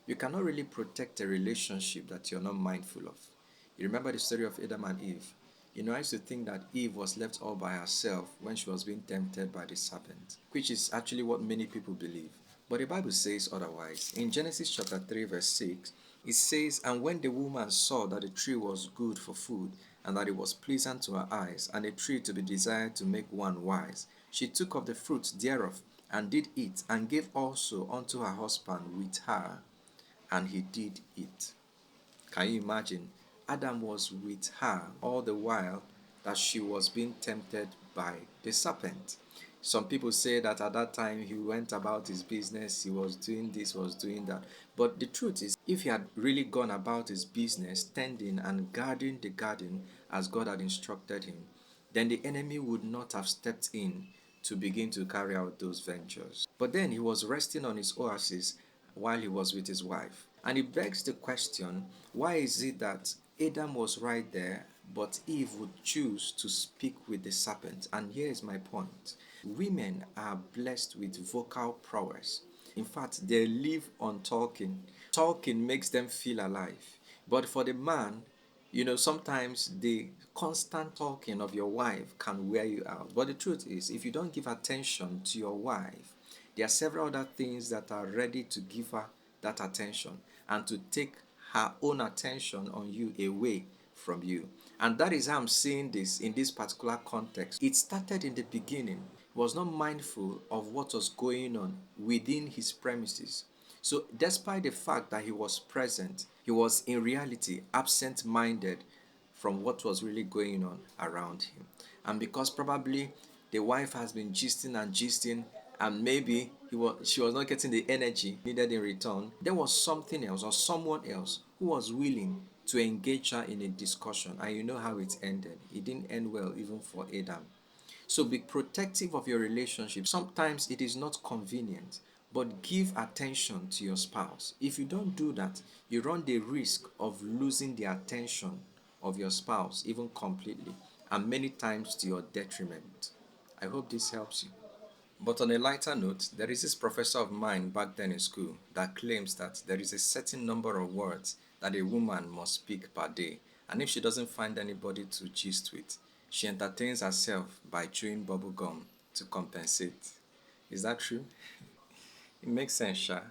You cannot really protect a relationship that you're not mindful of. You remember the story of Adam and Eve. I used to think that Eve was left all by herself when she was being tempted by the serpent, which is actually what many people believe. But the Bible says otherwise. In Genesis chapter 3, verse 6, it says, "And when the woman saw that the tree was good for food, and that it was pleasant to her eyes, and a tree to be desired to make one wise, she took of the fruit thereof, and did eat, and gave also unto her husband with her, and he did eat." Can you imagine? Adam was with her all the while that she was being tempted by the serpent. Some people say that at that time he went about his business, he was doing this, was doing that. But the truth is, if he had really gone about his business, tending and guarding the garden as God had instructed him, then the enemy would not have stepped in to begin to carry out those ventures. But then he was resting on his oasis while he was with his wife. And it begs the question, why is it that Adam was right there, but Eve would choose to speak with the serpent? And here is my point. Women are blessed with vocal prowess. In fact, they live on talking. Talking makes them feel alive. But for the man, sometimes the constant talking of your wife can wear you out. But the truth is, if you don't give attention to your wife, there are several other things that are ready to give her that attention and to take her own attention on you away from you. And that is how I'm seeing this in this particular context. It started in the beginning. He was not mindful of what was going on within his premises. So, despite the fact that he was present, he was in reality absent minded from what was really going on around him. And because probably the wife has been gisting and gisting, and maybe she was not getting the energy needed in return, there was something else or someone else who was willing to engage her in a discussion. And you know how it ended. It didn't end well even for Adam. So be protective of your relationship. Sometimes it is not convenient, but give attention to your spouse. If you don't do that, you run the risk of losing the attention of your spouse, even completely, and many times to your detriment. I hope this helps you. But on a lighter note, there is this professor of mine back then in school that claims that there is a certain number of words that a woman must speak per day, and if she doesn't find anybody to gist with, she entertains herself by chewing bubble gum to compensate. Is that true? It makes sense, Sha.